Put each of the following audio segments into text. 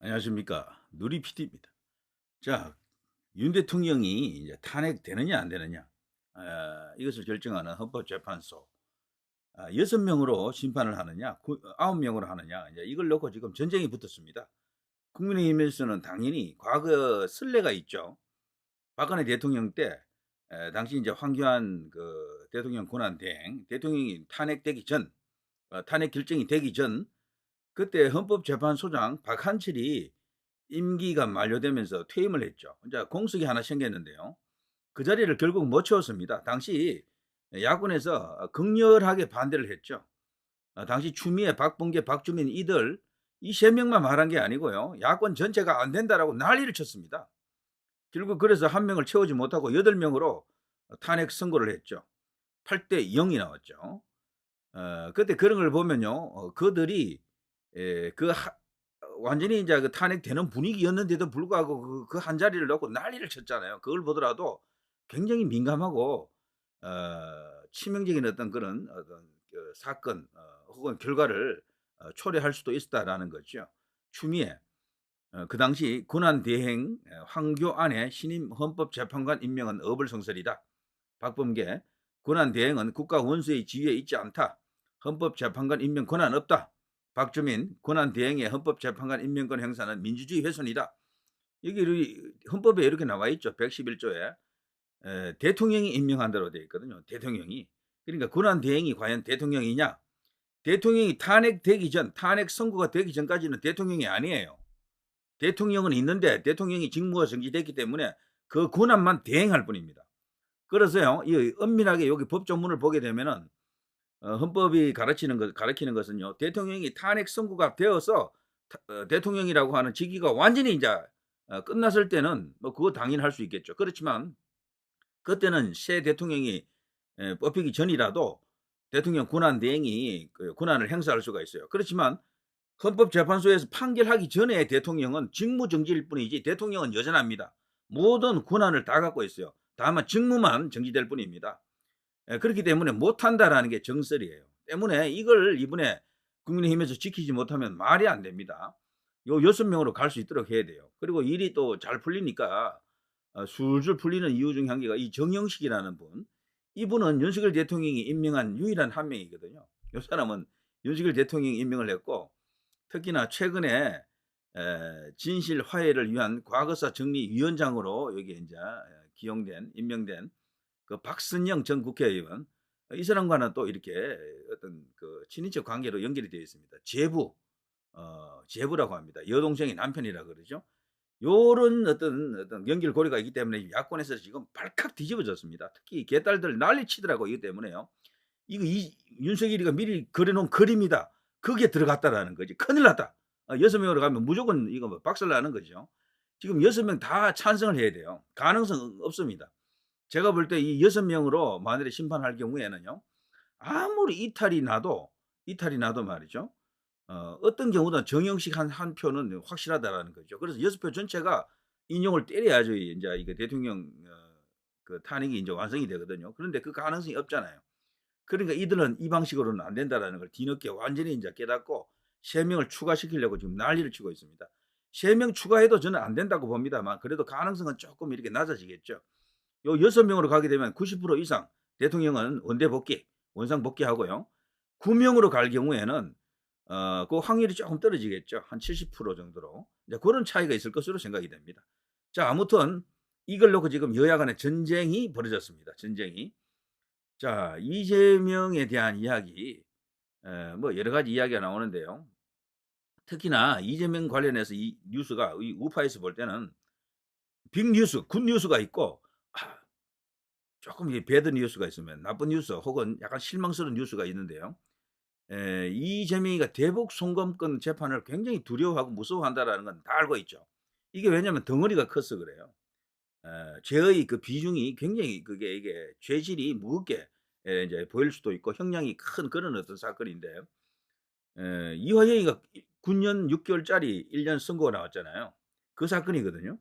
안녕하십니까. 누리 PD입니다. 자, 윤 대통령이 이제 탄핵되느냐 안 되느냐, 이것을 결정하는 헌법재판소. 6명으로 심판을 하느냐, 9명으로 하느냐, 이제 이걸 놓고 지금 전쟁이 붙었습니다. 국민의힘에서는 당연히 과거 선례가 있죠. 박근혜 대통령 때, 당시 이제 황교안 그 대통령 권한 대행, 대통령이 탄핵되기 전, 탄핵 결정이 되기 전, 그때 헌법재판소장 박한철이 임기가 만료되면서 퇴임을 했죠. 이제 공석이 하나 생겼는데요. 그 자리를 결국 못 채웠습니다. 당시 야권에서 극렬하게 반대를 했죠. 당시 추미애, 박범계, 박주민 이들 이 세 명만 말한 게 아니고요. 야권 전체가 안 된다라고 난리를 쳤습니다. 결국 그래서 한 명을 채우지 못하고 8명으로 탄핵 선고를 했죠. 8대 0이 나왔죠. 그때 그런 걸 보면요. 그들이 그 완전히 이제 그 탄핵되는 분위기였는데도 불구하고 그 한 자리를 놓고 난리를 쳤잖아요. 그걸 보더라도 굉장히 민감하고 치명적인 어떤 그런 어떤 그 사건 혹은 결과를 초래할 수도 있었다라는 거죠. 추미애 그 당시 권한대행 황교안의 신임 헌법재판관 임명은 어불성설이다. 박범계 권한대행은 국가 원수의 지위에 있지 않다. 헌법재판관 임명 권한 없다. 박주민 권한대행의 헌법재판관 임명권 행사는 민주주의 훼손이다. 여기 헌법에 이렇게 나와 있죠. 111조에 대통령이 임명한다로 되어 있거든요. 대통령이. 그러니까 권한대행이 과연 대통령이냐? 대통령이 탄핵되기 전, 탄핵 선고가 되기 전까지는 대통령이 아니에요. 대통령은 있는데 대통령이 직무가 정지됐기 때문에 그 권한만 대행할 뿐입니다. 그래서요, 이 엄밀하게 여기 법조문을 보게 되면은 헌법이 가르치는 것은요, 대통령이 탄핵 선고가 되어서 대통령이라고 하는 직위가 완전히 이제 끝났을 때는 뭐 그거 당연히 할 수 있겠죠. 그렇지만 그때는 새 대통령이 뽑히기 전이라도 대통령 권한 대행이 그 권한을 행사할 수가 있어요. 그렇지만 헌법재판소에서 판결하기 전에 대통령은 직무정지일 뿐이지 대통령은 여전합니다. 모든 권한을 다 갖고 있어요. 다만 직무만 정지될 뿐입니다. 그렇기 때문에 못한다라는 게 정설이에요. 때문에 이걸 이번에 국민의힘에서 지키지 못하면 말이 안 됩니다. 요 6명으로 갈 수 있도록 해야 돼요. 그리고 일이 또 잘 풀리니까 술술 풀리는 이유 중 한 개가 이 정영식이라는 분. 이분은 윤석열 대통령이 임명한 유일한 한 명이거든요. 이 사람은 윤석열 대통령이 임명을 했고 특히나 최근에 진실 화해를 위한 과거사 정리위원장으로 여기 이제 임명된 그 박선영 전 국회의원 이 사람과는 또 이렇게 어떤 그 친인척 관계로 연결이 되어 있습니다. 제부라고 합니다. 여동생의 남편이라 그러죠. 요런 어떤 연결고리가 있기 때문에 야권에서 지금 발칵 뒤집어졌습니다. 특히 개딸들 난리 치더라고 이것 때문에요. 이거 윤석열이가 미리 그려놓은 그림이다. 그게 들어갔다라는 거지. 큰일 났다. 6명으로 가면 무조건 이거 뭐 박살나는 거죠. 지금 6명 다 찬성을 해야 돼요. 가능성 없습니다. 제가 볼 때 이 6명으로 만일에 심판할 경우에는요. 아무리 이탈이 나도 말이죠. 어떤 경우든 정영식 한 표는 확실하다라는 거죠. 그래서 6표 전체가 인용을 때려야죠. 인제 이게 대통령 그 탄핵이 인제 완성이 되거든요. 그런데 그 가능성이 없잖아요. 그러니까 이들은 이 방식으로는 안 된다라는 걸 뒤늦게 완전히 인제 깨닫고 3 명을 추가시키려고 지금 난리를 치고 있습니다. 3명 추가해도 저는 안 된다고 봅니다만 그래도 가능성은 쪼끔 이렇게 낮아지겠죠. 요 6명으로 가게 되면 90% 이상 대통령은 원대 복귀, 원상 복귀하고요. 9명으로 갈 경우에는 그 확률이 쪼끔 떨어지겠죠. 한 70% 정도로. 이제 고런 차이가 있을 것으로 생각이 됩니다. 자, 아무튼 이걸 놓고 지금 여야 간의 전쟁이 벌어졌습니다, 전쟁이. 자, 이재명에 대한 이야기 뭐 여러 가지 이야기가 나오는데요. 특히나 이재명 관련해서 이 뉴스가 이 우파에서 볼 때는 빅뉴스, 굿뉴스가 있고 아 쪼끔 이게 배드 뉴스가 있으면 나쁜 뉴스 혹은 약간 실망스러운 뉴스가 있는데요. 이재명이가 대북 송금권 재판을 굉장히 두려워하고 무서워한다라는 건 다 알고 있죠. 이게 왜냐하면 덩어리가 커서 그래요. 죄의 그 비중이 굉장히 그게 이게 죄질이 무겁게 인제 보일 수도 있고 형량이 큰 그런 어떤 사건인데 이화영이가 9년 6 개월짜리 1년 선고가 나왔잖아요. 그 사건이거든요.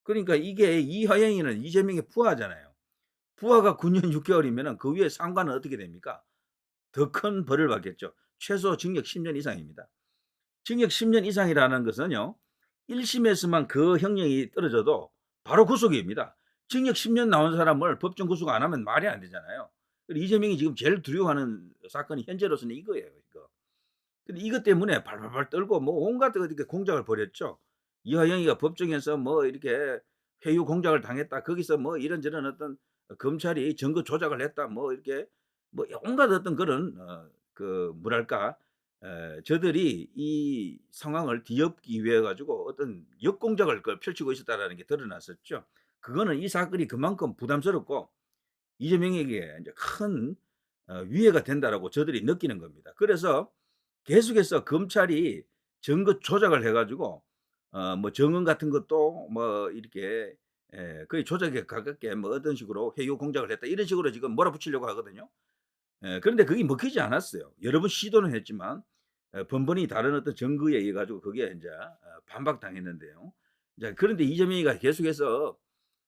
그러니까 이게 이화영이는 이재명의 부하잖아요. 부하가 9년 6 개월이면은 그 위에 상관은 어떻게 됩니까? 더 큰 벌을 받겠죠. 최소 징역 10년 이상입니다. 징역 10년 이상이라는 것은요. 1 심에서만 그 형량이 떨어져도 바로 구속입니다. 징역 10년 나온 사람을 법정 구속 안 하면 말이 안 되잖아요. 그리고 이재명이 지금 제일 두려워하는 사건이 현재로서는 이거예요, 이거. 근데 이것 때문에 발발발 떨고 뭐 온갖 어떻게 공작을 벌였죠. 이화영이가 법정에서 뭐 이렇게 회유 공작을 당했다. 거기서 뭐 이런저런 어떤 검찰이 증거 조작을 했다. 뭐 이렇게 뭐 온갖 어떤 그런 그 뭐랄까 저들이 이 상황을 뒤엎기 위해 가지고 어떤 역공작을 펼치고 있었다라는 게 드러났었죠. 그거는 이 사건이 그만큼 부담스럽고 이재명에게 인제 큰 위해가 된다라고 저들이 느끼는 겁니다. 그래서 계속해서 검찰이 증거 조작을 해 가지고 뭐 증언 같은 것도 뭐 이렇게 거의 조작에 가깝게 뭐 어떤 식으로 회유 공작을 했다 이런 식으로 지금 몰아붙이려고 하거든요. 그런데 그게 먹히지 않았어요. 여러 번 시도는 했지만 번번이 다른 어떤 증거에 의해 가지고 그게 인제 반박당했는데요. 이제 그런데 이재명이가 계속해서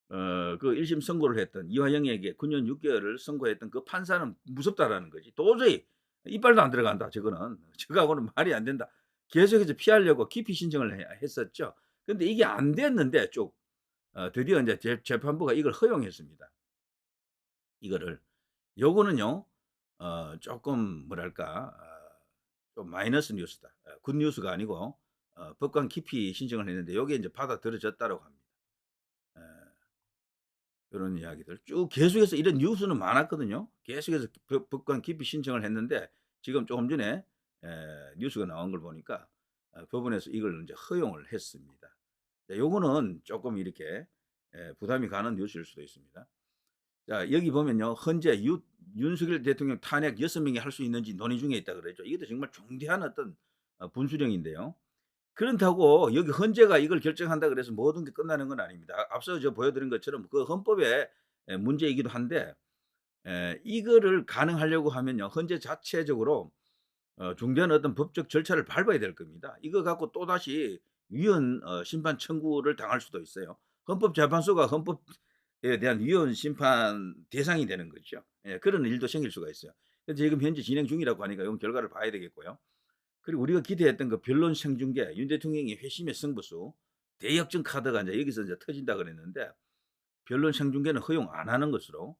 그 1심 선고를 했던 이화영에게 9년 6 개월을 선고했던 그 판사는 무섭다라는 거지. 도저히 이빨도 안 들어간다 저거는. 저거하고는 말이 안 된다. 계속해서 피하려고 기피 신청을 했었죠. 근데 이게 안 됐는데 쭉 드디어 인제 재판부가 이걸 허용했습니다, 이거를. 요거는요 쪼끔 뭐랄까 좀 마이너스 뉴스다. 굿 뉴스가 아니고 법관 기피 신청을 했는데 요게 인제 받아들여졌다라고 합니다. 예. 요런 이야기들 쭉 계속해서 이런 뉴스는 많았거든요. 계속해서 법관 기피 신청을 했는데 지금 조금 전에 뉴스가 나온 걸 보니까 법원에서 이걸 인제 허용을 했습니다. 자 요거는 쪼끔 이렇게 부담이 가는 뉴스일 수도 있습니다. 자 여기 보면요. 현재 윤석열 대통령 탄핵 6 명이 할 수 있는지 논의 중에 있다 그랬죠. 이것도 정말 중대한 어떤 분수령인데요. 그렇다고 여기 헌재가 이걸 결정한다 그래서 모든 게 끝나는 건 아닙니다. 앞서 저 보여 드린 것처럼 그 헌법의 문제이기도 한데 이거를 가능하려고 하면요. 헌재 자체적으로 중대한 어떤 법적 절차를 밟아야 될 겁니다. 이거 갖고 또다시 위헌 심판 청구를 당할 수도 있어요. 헌법재판소가 헌법에 대한 위헌 심판 대상이 되는 거죠. 예 그런 일도 생길 수가 있어요. 그래서 지금 현재 진행 중이라고 하니까 이건 결과를 봐야 되겠고요. 그리고 우리가 기대했던 그 변론 생중계, 윤 대통령이 회심의 승부수, 대역전 카드가 인제 여기서 이제 터진다 그랬는데 변론 생중계는 허용 안 하는 것으로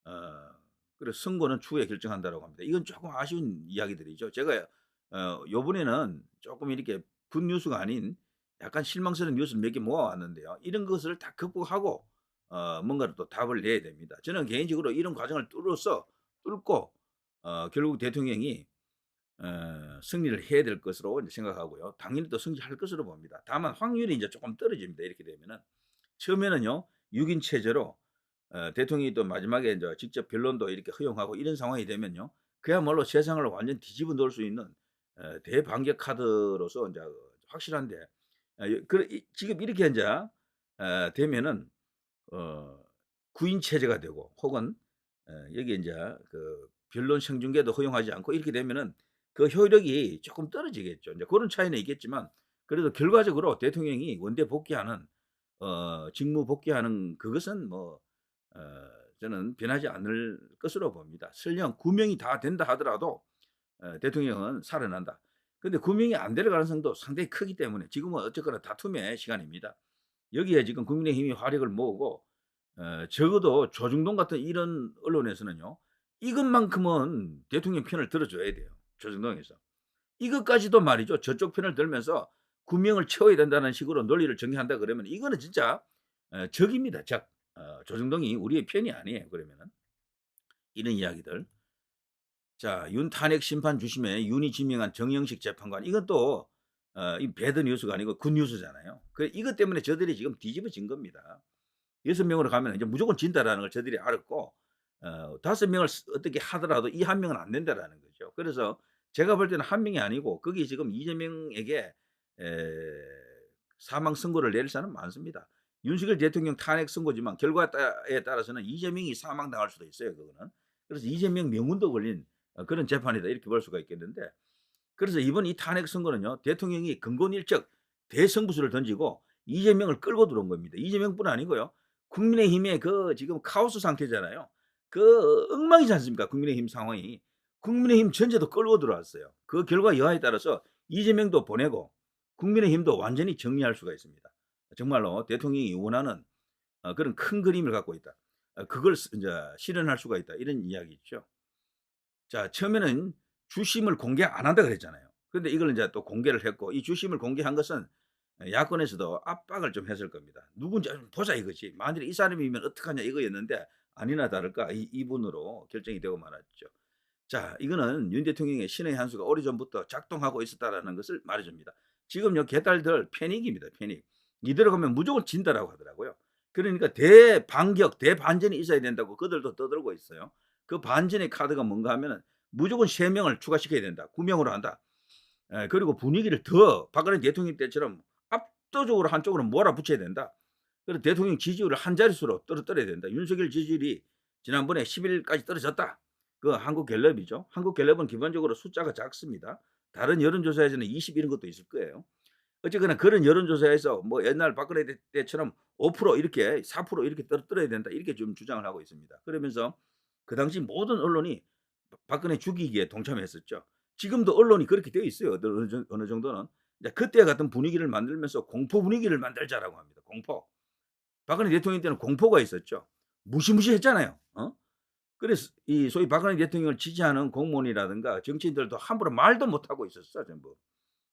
어 그래서 선고는 추후에 결정한다라고 합니다. 이건 쪼끔 아쉬운 이야기들이죠. 제가 요번에는 쪼끔 이렇게 굿뉴스가 아닌 약간 실망스러운 뉴스를 몇 개 모아 왔는데요. 이런 것을 다 극복하고 뭔가를 또 답을 내야 됩니다. 저는 개인적으로 이런 과정을 뚫고 결국 대통령이 승리를 해야 될 것으로 이제 생각하고요. 당연히 또 승리할 것으로 봅니다. 다만 확률이 이제 조금 떨어집니다, 이렇게 되면은. 처음에는요 6인 체제로 대통령이 또 마지막에 인제 직접 변론도 이렇게 허용하고 이런 상황이 되면요. 그야말로 세상을 완전 뒤집어 놓을 수 있는 대반격 카드로서 인제 확실한데 그래 지금 이렇게 인제 되면은 어 구인 체제가 되고 혹은 여기에 인제 그 변론 생중계도 허용하지 않고 이렇게 되면은 그 효력이 쪼끔 떨어지겠죠. 인제 고런 차이는 있겠지만 그래도 결과적으로 대통령이 원대 복귀하는 직무 복귀하는 그것은 뭐 어 저는 변하지 않을 것으로 봅니다. 설령 구명이 다 된다 하더라도 대통령은 살아난다. 근데 구명이 안 될 가능성도 상당히 크기 때문에 지금은 어쨌거나 다툼의 시간입니다. 여기에 지금 국민의힘이 화력을 모으고 적어도 조중동 같은 이런 언론에서는요. 이것만큼은 대통령 편을 들어 줘야 돼요, 조중동에서. 이것까지도 말이죠. 저쪽 편을 들면서 구명을 채워야 된다는 식으로 논리를 전개한다 그러면 이거는 진짜 적입니다, 적. 조중동이 우리의 편이 아니에요, 그러면은. 이런 이야기들. 자 윤 탄핵 심판 주심에 윤이 지명한 정영식 재판관 이건 또 이 배드 뉴스가 아니고 굿 뉴스잖아요. 이것 때문에 저들이 지금 뒤집어진 겁니다. 6 명으로 가면 이제 무조건 진다라는 걸 저들이 알았고 5 명을 어떻게 하더라도 이 한 명은 안 된다라는 거죠. 그래서 제가 볼 때는 한 명이 아니고 거기 지금 이재명에게 에 사망 선고를 내릴 사람은 많습니다. 윤석열 대통령 탄핵 선고지만 결과에 따라서는 이재명이 사망당할 수도 있어요, 그거는. 그래서 '이재명 명운도 걸린 그런 재판이다.' 이렇게 볼 수가 있겠는데 그래서 이번 이 탄핵 선거는요. 대통령이 근본일적 대승부수를 던지고 이재명을 끌고 들어온 겁니다. 이재명뿐 아니고요. 국민의힘의 그 지금 카오스 상태잖아요. 그 엉망이지 않습니까 국민의힘 상황이. 국민의힘 전체도 끌고 들어왔어요. 그 결과 여하에 따라서 이재명도 보내고 국민의힘도 완전히 정리할 수가 있습니다. 정말로 대통령이 원하는 그런 큰 그림을 갖고 있다. 그걸 이제 실현할 수가 있다. 이런 이야기죠. 자, 처음에는 주심을 공개 안 한다 그랬잖아요. 그런데 이걸 이제 또 공개를 했고, 이 주심을 공개한 것은 야권에서도 압박을 좀 했을 겁니다. 누군지 좀 보자 이거지. 만일에 이 사람이면 어떡하냐 이거였는데 아니나 다를까 이분으로 결정이 되고 말았죠. 자, 이거는 윤 대통령의 신의 한 수가 오래전부터 작동하고 있었다라는 것을 말해줍니다. 지금 요 개딸들 패닉입니다. 패닉. 이대로 가면 무조건 진다라고 하더라고요. 그러니까 대반격, 대반전이 있어야 된다고 그들도 떠들고 있어요. 그 반전의 카드가 뭔가 하면은 무조건 3명을 추가시켜야 된다. 9명으로 한다. 그리고 분위기를 더 박근혜 대통령 때처럼 압도적으로 한쪽으로 몰아붙여야 된다. 그리고 대통령 지지율을 한 자릿수로 떨어뜨려야 된다. 윤석열 지지율이 지난번에 10일까지 떨어졌다. 그 한국갤럽이죠. 한국갤럽은 기본적으로 숫자가 작습니다. 다른 여론조사에서는 20 이런 것도 있을 거예요. 어쨌거나 그런 여론조사에서 뭐 옛날 박근혜 때처럼 5% 이렇게 4% 이렇게 떨어뜨려야 된다. 이렇게 좀 주장을 하고 있습니다. 그러면서 그 당시 모든 언론이 박근혜 죽이기에 동참했었죠. 지금도 언론이 그렇게 되어 있어요. 어느 정도는. 그때 같은 분위기를 만들면서 공포 분위기를 만들자라고 합니다. 공포. 박근혜 대통령 때는 공포가 있었죠. 무시무시했잖아요. 그래서 이 소위 박근혜 대통령을 지지하는 공무원이라든가 정치인들도 함부로 말도 못하고 있었어 전부.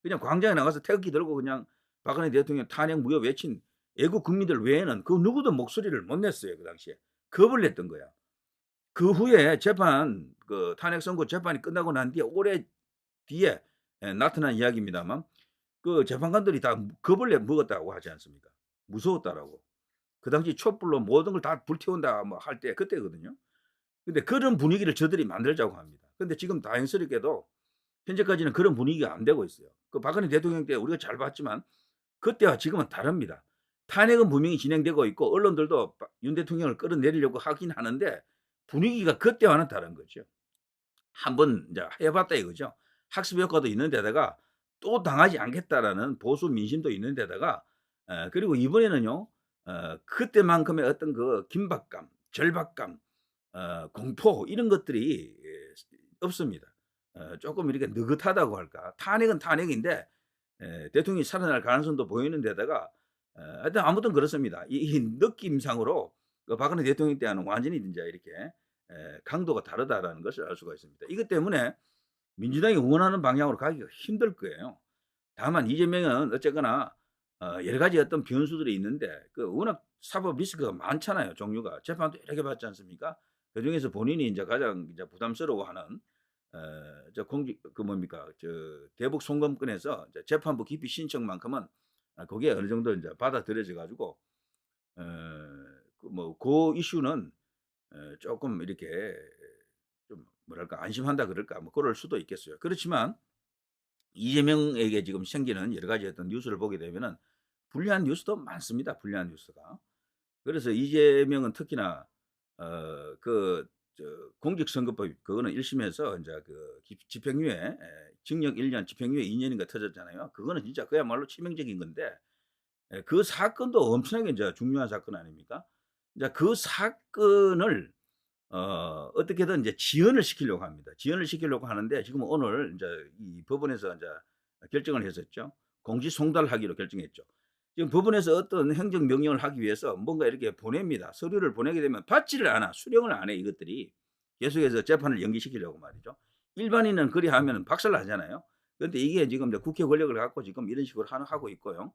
그냥 광장에 나가서 태극기 들고 그냥 박근혜 대통령 탄핵 무효 외친 애국 국민들 외에는 그 누구도 목소리를 못 냈어요. 그 당시에. 겁을 냈던 거야. 그 후에 재판 그 탄핵 선고 재판이 끝나고 난 뒤에 오래 뒤에 나타난 이야기입니다만 그 재판관들이 다 겁을 먹었다고 하지 않습니까? 무서웠다라고. 그 당시 촛불로 모든 걸 다 불태운다 뭐 할 때 그때거든요. 근데 그런 분위기를 저들이 만들자고 합니다. 근데 지금 다행스럽게도 현재까지는 그런 분위기가 안 되고 있어요. 그 박근혜 대통령 때 우리가 잘 봤지만 그때와 지금은 다릅니다. 탄핵은 분명히 진행되고 있고 언론들도 윤 대통령을 끌어내리려고 하긴 하는데 분위기가 그때와는 다른 거죠. 한번 이제 해봤다 이거죠. 학습 효과도 있는 데다가 또 당하지 않겠다라는 보수 민심도 있는 데다가 그리고 이번에는요. 그때만큼의 어떤 그 긴박감, 절박감, 공포 이런 것들이 없습니다. 조금 이렇게 느긋하다고 할까. 탄핵은 탄핵인데 대통령이 살아날 가능성도 보이는 데다가 하여튼 아무튼 그렇습니다. 이 느낌상으로 그 박근혜 대통령 때와는 완전히 이제 이렇게 강도가 다르다라는 것을 알 수가 있습니다. 이것 때문에 민주당이 원하는 방향으로 가기가 힘들 거예요. 다만 이재명은 어쨌거나 여러 가지 어떤 변수들이 있는데 그 워낙 사법 리스크가 많잖아요. 종류가. 재판도 여러 개 받지 않습니까? 그중에서 본인이 이제 가장 이제 부담스러워하는 저 공직 그 뭡니까? 저 대북 송금건에서 이제 재판부 기피 신청만큼은 그게 어느 정도 이제 받아들여져 가지고 그 뭐 그 이슈는 쪼끔 이렇게 좀 뭐랄까 안심한다 그럴까 뭐 그럴 수도 있겠어요. 그렇지만 이재명에게 지금 생기는 여러 가지 어떤 뉴스를 보게 되면은 불리한 뉴스도 많습니다, 불리한 뉴스가. 그래서 이재명은 특히나 그 저 공직선거법 그거는 1 심에서 인제 그 집행유예 징역 1 년 집행유예 2 년인가 터졌잖아요. 그거는 진짜 그야말로 치명적인 건데 그 사건도 엄청나게 인제 중요한 사건 아닙니까? 이제 그 사건을 어떻게든 이제 지연을 시키려고 합니다. 지연을 시키려고 하는데 지금 오늘 인제 이 법원에서 인제 결정을 했었죠. 공시송달하기로 결정했죠. 지금 법원에서 어떤 행정명령을 하기 위해서 뭔가 이렇게 보냅니다. 서류를 보내게 되면 받지를 않아. 수령을 안 해 이것들이. 계속해서 재판을 연기시키려고 말이죠. 일반인은 그리하면은 박살나잖아요. 그런데 이게 지금 이제 국회 권력을 갖고 지금 이런 식으로 하고 있고요.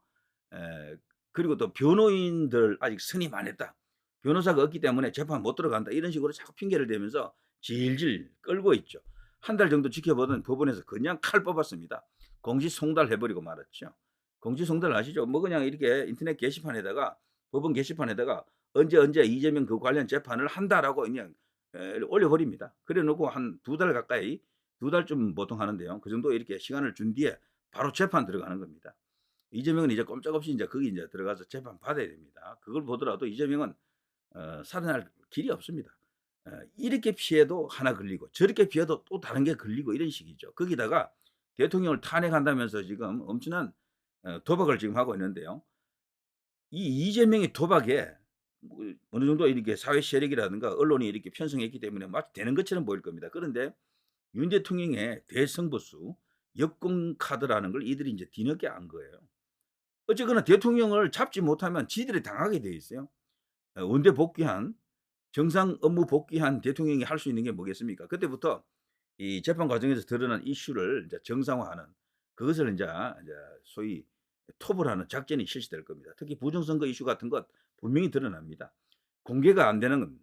에 그리고 또 변호인들 아직 선임 안 했다. 변호사가 없기 때문에 재판 못 들어간다. 이런 식으로 자꾸 핑계를 대면서 질질 끌고 있죠. 한 달 정도 지켜보던 법원에서 그냥 칼 뽑았습니다. 공시송달해 버리고 말았죠. 공시송달 아시죠? 뭐 그냥 이렇게 인터넷 게시판에다가 법원 게시판에다가 "언제 이재명 그 관련 재판을 한다."라고 그냥 올려 버립니다. 그래 놓고 한 2달 가까이 2달쯤 보통 하는데요. 그 정도 이렇게 시간을 준 뒤에 바로 재판 들어가는 겁니다. 이재명은 이제 꼼짝없이 인제 거기 인제 들어가서 재판 받아야 됩니다. 그걸 보더라도 이재명은 살아날 길이 없습니다. 이렇게 피해도 하나 걸리고 저렇게 피해도 또 다른 게 걸리고 이런 식이죠. 거기다가 대통령을 탄핵한다면서 지금 엄청난 도박을 지금 하고 있는데요. 이 이재명의 도박에 뭐 어느 정도 이렇게 사회 세력이라든가 언론이 이렇게 편성했기 때문에 마치 되는 것처럼 보일 겁니다. 그런데 윤 대통령의 대승부수, 여권 카드라는 걸 이들이 이제 뒤늦게 안 거예요. 어쨌거나 대통령을 잡지 못하면 지들이 당하게 돼 있어요. 원대 복귀한 정상 업무 복귀한 대통령이 할 수 있는 게 뭐겠습니까? 그때부터 이 재판 과정에서 드러난 이슈를 이제 정상화하는 그것을 인제 소위 톱을 하는 작전이 실시될 겁니다. 특히 부정선거 이슈 같은 것 분명히 드러납니다. 공개가 안 되는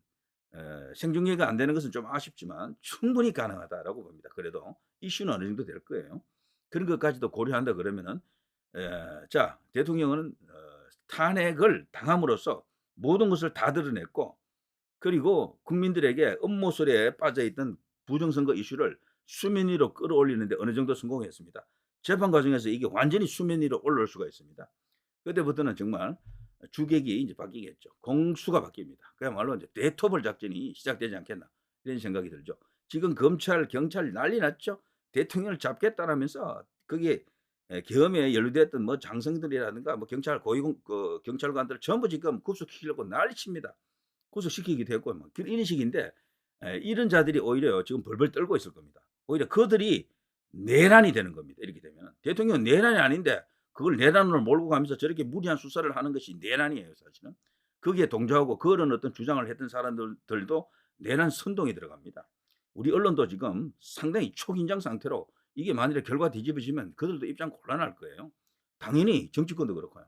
생중계가 안 되는 것은 좀 아쉽지만 충분히 가능하다라고 봅니다. 그래도 이슈는 어느 정도 될 거예요. 그런 것까지도 고려한다 그러면은 자 대통령은 탄핵을 당함으로써 모든 것을 다 드러냈고 그리고 국민들에게 음모설에 빠져있던 부정선거 이슈를 수면 위로 끌어올리는 데 어느 정도 성공했습니다. 재판 과정에서 이게 완전히 수면 위로 올라올 수가 있습니다. 그때부터는 정말 주객이 이제 바뀌겠죠. 공수가 바뀝니다. 그야말로 이제 대토벌 작전이 시작되지 않겠나 이런 생각이 들죠. 지금 검찰, 경찰 난리 났죠. 대통령을 잡겠다라면서 그게 계엄에 연루됐던 뭐 장성들이라든가 뭐 경찰 고위공 경찰관들 전부 지금 구속시키려고 난리칩니다. 구속시키기도 했고 뭐 이런 식인데 이런 자들이 오히려 지금 벌벌 떨고 있을 겁니다. 오히려 그들이 내란이 되는 겁니다. 이렇게 되면 대통령은 내란이 아닌데 그걸 내란으로 몰고 가면서 저렇게 무리한 수사를 하는 것이 내란이에요, 사실은. 거기에 동조하고 그런 어떤 주장을 했던 사람들도 내란 선동에 들어갑니다. 우리 언론도 지금 상당히 초긴장 상태로 이게 만일에 결과 뒤집어지면 그들도 입장 곤란할 거예요. 당연히 정치권도 그렇고요.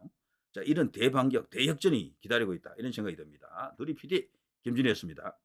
자, 이런 대반격, 대역전이 기다리고 있다. 이런 생각이 듭니다. 누리 PD 김준희였습니다.